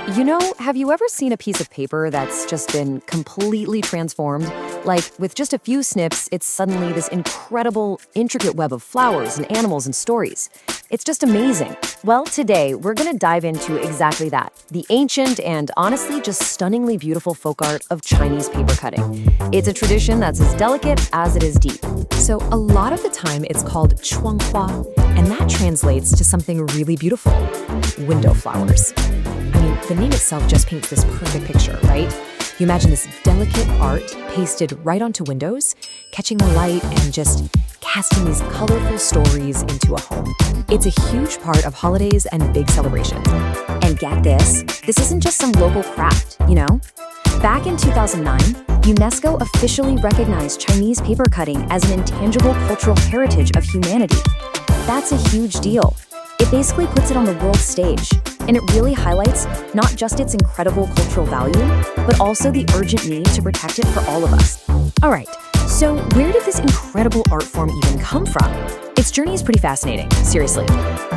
Have you ever seen a piece of paper that's just been completely transformed? Like, with just a few snips, it's suddenly this incredible, intricate web of flowers and animals and stories. It's just amazing. Well, today, we're gonna dive into exactly that, the ancient and honestly just stunningly beautiful folk art of Chinese paper cutting. It's a tradition that's as delicate as it is deep. So a lot of the time, it's called chuanghua, and that translates to something really beautiful, window flowers. I mean, the name itself just paints this perfect picture, right? You imagine this delicate art pasted right onto windows, catching the light and just casting these colorful stories into a home. It's a huge part of holidays and big celebrations. And get this isn't just some local craft, Back in 2009, UNESCO officially recognized Chinese paper cutting as an intangible cultural heritage of humanity. That's a huge deal. It basically puts it on the world stage, and it really highlights not just its incredible cultural value, but also the urgent need to protect it for all of us. All right, so where did this incredible art form even come from? Its journey is pretty fascinating, seriously.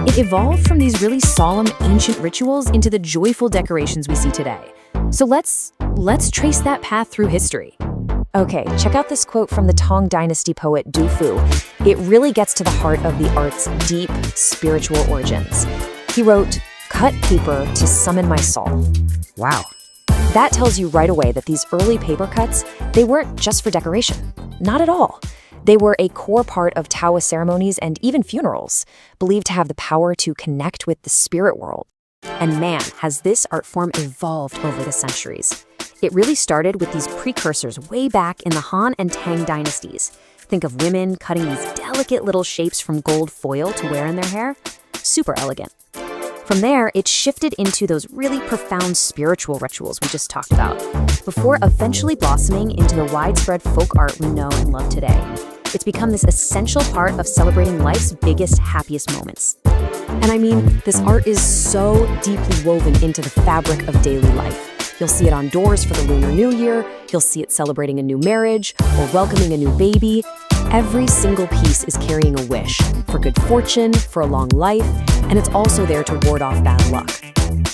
It evolved from these really solemn ancient rituals into the joyful decorations we see today. So let's trace that path through history. Okay, check out this quote from the Tang Dynasty poet Du Fu. It really gets to the heart of the art's deep spiritual origins. He wrote, "Cut paper to summon my soul." Wow. That tells you right away that these early paper cuts, they weren't just for decoration. Not at all. They were a core part of Taoist ceremonies and even funerals, believed to have the power to connect with the spirit world. And man, has this art form evolved over the centuries. It really started with these precursors way back in the Han and Tang dynasties. Think of women cutting these delicate little shapes from gold foil to wear in their hair. Super elegant. From there, it shifted into those really profound spiritual rituals we just talked about, before eventually blossoming into the widespread folk art we know and love today. It's become this essential part of celebrating life's biggest, happiest moments. And I mean, this art is so deeply woven into the fabric of daily life. You'll see it on doors for the Lunar New Year, you'll see it celebrating a new marriage or welcoming a new baby. Every single piece is carrying a wish for good fortune, for a long life, and it's also there to ward off bad luck.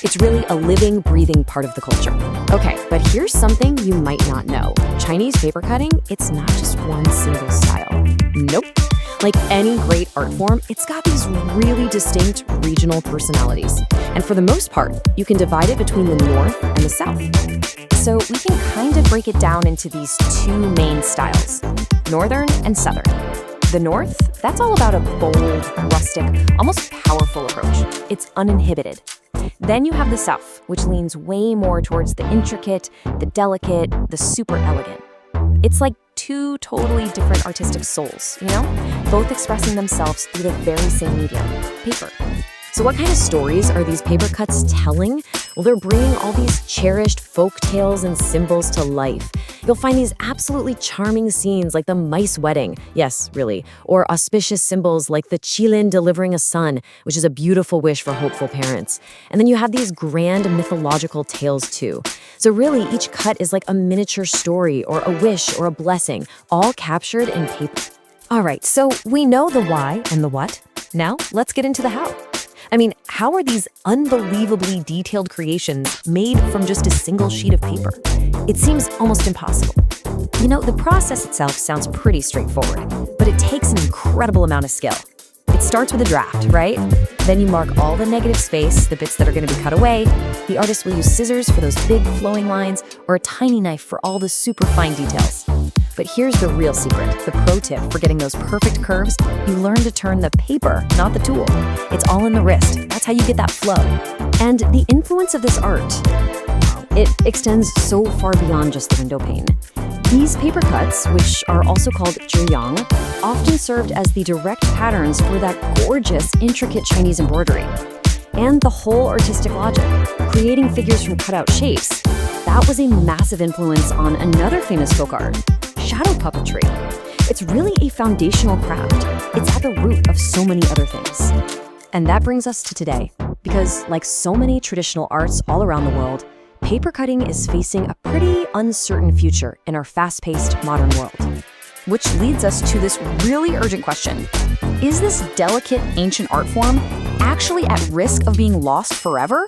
It's really a living, breathing part of the culture. Okay, but here's something you might not know. Chinese paper cutting, it's not just one single style. Nope. Like any great art form, it's got these really distinct regional personalities. And for the most part, you can divide it between the North and the South. So we can kind of break it down into these two main styles, Northern and Southern. The North, that's all about a bold, rustic, almost powerful approach. It's uninhibited. Then you have the South, which leans way more towards the intricate, the delicate, the super elegant. It's like two totally different artistic souls, both expressing themselves through the very same medium, paper. So what kind of stories are these paper cuts telling? Well, they're bringing all these cherished folk tales and symbols to life. You'll find these absolutely charming scenes like the mice wedding, yes, really, or auspicious symbols like the qilin delivering a son, which is a beautiful wish for hopeful parents. And then you have these grand mythological tales too. So really, each cut is like a miniature story or a wish or a blessing, all captured in paper. All right, so we know the why and the what. Now, let's get into the how. I mean, how are these unbelievably detailed creations made from just a single sheet of paper? It seems almost impossible. The process itself sounds pretty straightforward, but it takes an incredible amount of skill. It starts with a draft, right? Then you mark all the negative space, the bits that are going to be cut away. The artist will use scissors for those big flowing lines or a tiny knife for all the super fine details. But here's the real secret, the pro tip for getting those perfect curves. You learn to turn the paper, not the tool. It's all in the wrist. That's how you get that flow. And the influence of this art, it extends so far beyond just the window pane. These paper cuts, which are also called zhiyang, often served as the direct patterns for that gorgeous, intricate Chinese embroidery. And the whole artistic logic, creating figures from cutout shapes, that was a massive influence on another famous folk art, shadow puppetry. It's really a foundational craft. It's at the root of so many other things. And that brings us to today, because like so many traditional arts all around the world, paper cutting is facing a pretty uncertain future in our fast-paced modern world. Which leads us to this really urgent question. Is this delicate ancient art form actually at risk of being lost forever?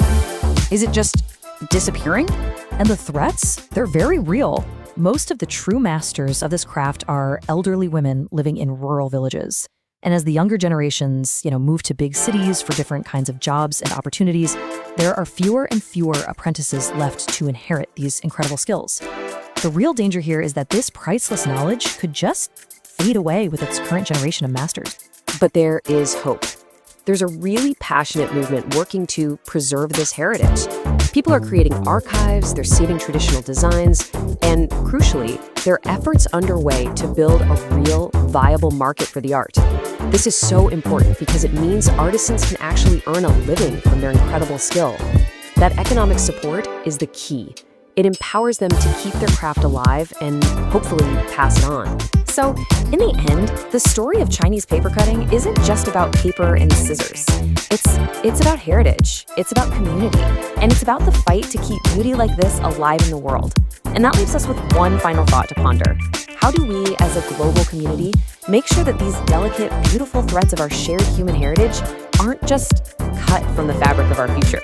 Is it just disappearing? And the threats? They're very real. Most of the true masters of this craft are elderly women living in rural villages. And as the younger generations, move to big cities for different kinds of jobs and opportunities, there are fewer and fewer apprentices left to inherit these incredible skills. The real danger here is that this priceless knowledge could just fade away with its current generation of masters. But there is hope. There's a really passionate movement working to preserve this heritage. People are creating archives, they're saving traditional designs, and crucially, there are efforts underway to build a real, viable market for the art. This is so important because it means artisans can actually earn a living from their incredible skill. That economic support is the key. It empowers them to keep their craft alive and hopefully pass it on. So, in the end, the story of Chinese paper cutting isn't just about paper and scissors. It's about heritage, it's about community, and it's about the fight to keep beauty like this alive in the world. And that leaves us with one final thought to ponder. How do we, as a global community, make sure that these delicate, beautiful threads of our shared human heritage aren't just cut from the fabric of our future?